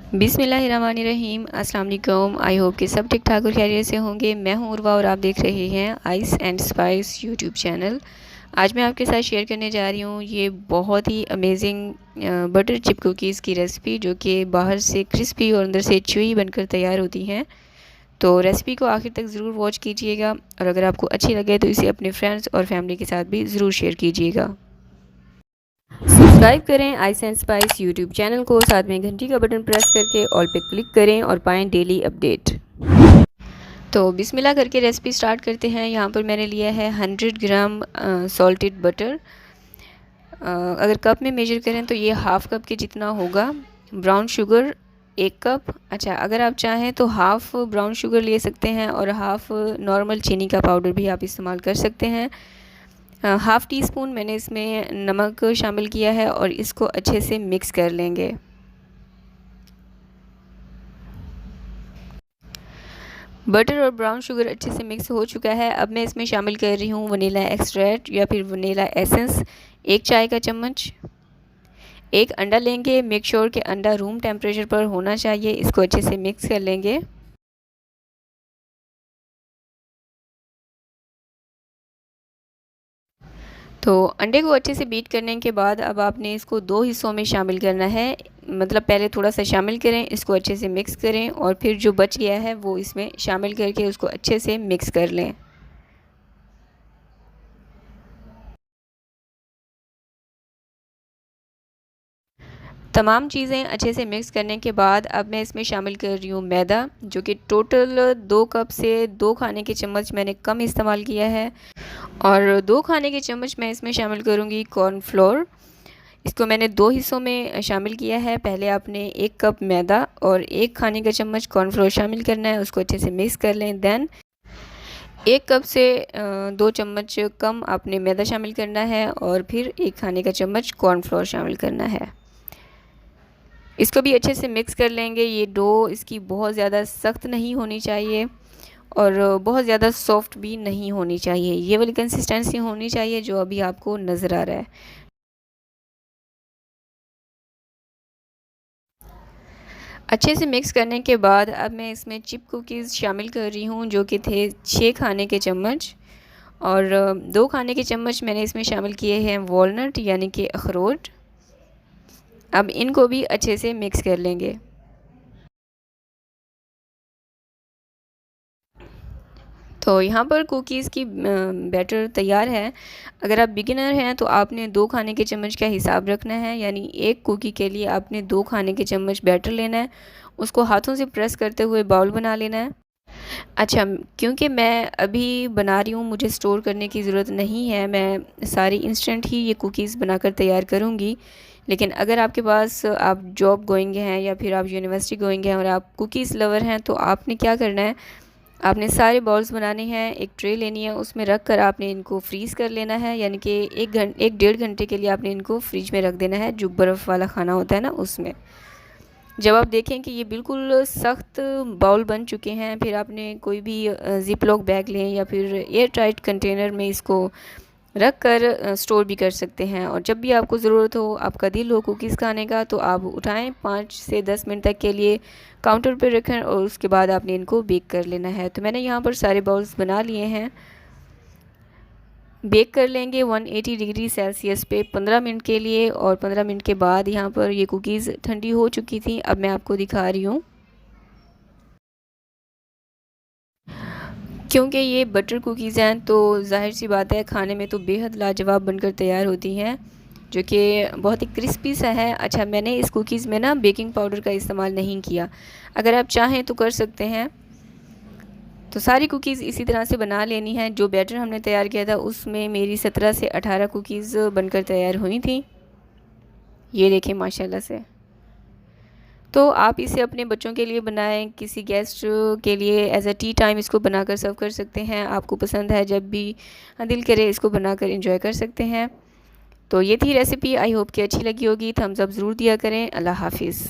बिस्मिल्लाहिर्रहमानिर्रहीम। अस्सलाम वालेकुम। आई होप कि सब ठीक ठाक और खैरियत से होंगे। मैं हूं उर्वा और आप देख रहे हैं ice and spice YouTube channel. आज मैं आपके साथ शेयर करने जा रही हूं ये बहुत ही अमेजिंग बटर चिप कुकीज़ की रेसिपी, जो कि बाहर से क्रिस्पी और अंदर से च्यूई बनकर तैयार होती हैं। तो रेसिपी को आखिर तक ज़रूर वॉच कीजिएगा और अगर आपको अच्छी लगे तो इसे अपने फ्रेंड्स और फैमिली के साथ भी ज़रूर शेयर कीजिएगा। सब्सक्राइब करें ice and spice YouTube channel को, साथ में घंटी का बटन प्रेस करके ऑल पे क्लिक करें और पाएं डेली अपडेट। तो बिस्मिल्लाह करके रेसिपी स्टार्ट करते हैं। यहाँ पर मैंने लिया है 100 ग्राम सॉल्टेड बटर। अगर कप में मेजर करें तो ये हाफ़ कप के जितना होगा। Brown sugar 1 cup. अच्छा, अगर आप चाहें तो हाफ़ ब्राउन शुगर ले सकते हैं और हाफ़ नॉर्मल चीनी का पाउडर भी आप इस्तेमाल कर सकते हैं। हाफ़ टी स्पून मैंने इसमें नमक शामिल किया है और इसको अच्छे से मिक्स कर लेंगे। बटर और ब्राउन शुगर अच्छे से मिक्स हो चुका है। अब मैं इसमें शामिल कर रही हूँ वनीला एक्सट्रैक्ट या फिर वनीला एसेंस, 1 चाय का चम्मच। 1 अंडा लेंगे। मेक श्योर कि अंडा रूम टेम्परेचर पर होना चाहिए। इसको अच्छे से मिक्स कर लेंगे। तो अंडे को अच्छे से बीट करने के बाद अब आपने इसको 2 हिस्सों में शामिल करना है। मतलब पहले थोड़ा सा शामिल करें, इसको अच्छे से मिक्स करें और फिर जो बच गया है वो इसमें शामिल करके उसको अच्छे से मिक्स कर लें। तमाम चीज़ें अच्छे से मिक्स करने के बाद अब मैं इसमें शामिल कर रही हूँ मैदा, जो कि टोटल 2 कप से 2 खाने के चम्मच मैंने कम इस्तेमाल किया है। और 2 खाने के चम्मच मैं इसमें शामिल करूँगी कॉर्नफ्लोर। इसको मैंने 2 हिस्सों में शामिल किया है। पहले आपने 1 कप मैदा और 1 खाने का चम्मच कॉर्नफ्लोर शामिल करना है, उसको अच्छे से मिक्स कर लें। देन 1 कप से 2 चम्मच कम आपने मैदा शामिल करना है और फिर 1 खाने का चम्मच कॉर्नफ्लोर शामिल करना है। इसको भी अच्छे से मिक्स कर लेंगे। ये डो इसकी बहुत ज़्यादा सख्त नहीं होनी चाहिए और बहुत ज़्यादा सॉफ्ट भी नहीं होनी चाहिए। ये वाली कंसिस्टेंसी होनी चाहिए जो अभी आपको नज़र आ रहा है। अच्छे से मिक्स करने के बाद अब मैं इसमें चिप कुकीज़ शामिल कर रही हूँ, जो कि थे 6 खाने के चम्मच। और 2 खाने के चम्मच मैंने इसमें शामिल किए हैं वॉलनट यानी कि अखरोट। अब इनको भी अच्छे से मिक्स कर लेंगे। तो यहाँ पर कुकीज़ की बैटर तैयार है। अगर आप बिगिनर हैं तो आपने 2 खाने के चम्मच का हिसाब रखना है, यानी 1 कुकी के लिए आपने 2 खाने के चम्मच बैटर लेना है। उसको हाथों से प्रेस करते हुए बाउल बना लेना है। अच्छा, क्योंकि मैं अभी बना रही हूँ, मुझे स्टोर करने की ज़रूरत नहीं है। मैं सारी इंस्टेंट ही ये कुकीज़ बनाकर तैयार करूँगी। लेकिन अगर आपके पास आप जॉब गोइंग हैं या फिर आप यूनिवर्सिटी गोइंग हैं और आप कुकीज़ लवर हैं, तो आपने क्या करना है, आपने सारे बॉल्स बनाने हैं। एक ट्रे लेनी है, उसमें रख कर आपने इनको फ्रीज़ कर लेना है, यानी कि 1 डेढ़ घंटे के लिए आपने इनको फ्रिज में रख देना है, जो बर्फ़ वाला खाना होता है ना उसमें। जब आप देखें कि ये बिल्कुल सख्त बाउल बन चुके हैं, फिर आपने कोई भी ज़िप लॉक बैग लें या फिर एयर टाइट कंटेनर में इसको रख कर स्टोर भी कर सकते हैं। और जब भी आपको ज़रूरत हो, आपका दिल हो कुकीज़ खाने का, तो आप उठाएं, 5 से 10 मिनट तक के लिए काउंटर पर रखें और उसके बाद आपने इनको बेक कर लेना है। तो मैंने यहाँ पर सारे बाउल्स बना लिए हैं। बेक कर लेंगे 180 डिग्री सेल्सियस पे 15 मिनट के लिए। और 15 मिनट के बाद यहाँ पर ये कुकीज़ ठंडी हो चुकी थी। अब मैं आपको दिखा रही हूँ। क्योंकि ये बटर कुकीज़ हैं तो ज़ाहिर सी बात है खाने में तो बेहद लाजवाब बनकर तैयार होती हैं, जो कि बहुत ही क्रिस्पी सा है। अच्छा, मैंने इस कुकीज़ में ना बेकिंग पाउडर का इस्तेमाल नहीं किया। अगर आप चाहें तो कर सकते हैं। तो सारी कुकीज़ इसी तरह से बना लेनी है। जो बैटर हमने तैयार किया था उसमें मेरी 17 से 18 कुकीज़ बनकर तैयार हुई थी। ये देखें माशाल्लाह से। तो आप इसे अपने बच्चों के लिए बनाएं, किसी गेस्ट के लिए एज अ टी टाइम इसको बनाकर सर्व कर सकते हैं। आपको पसंद है, जब भी दिल करे इसको बनाकर एंजॉय कर सकते हैं। तो ये थी रेसिपी। आई होप कि अच्छी लगी होगी। थम्स अप ज़रूर दिया करें। अल्लाह हाफिज़।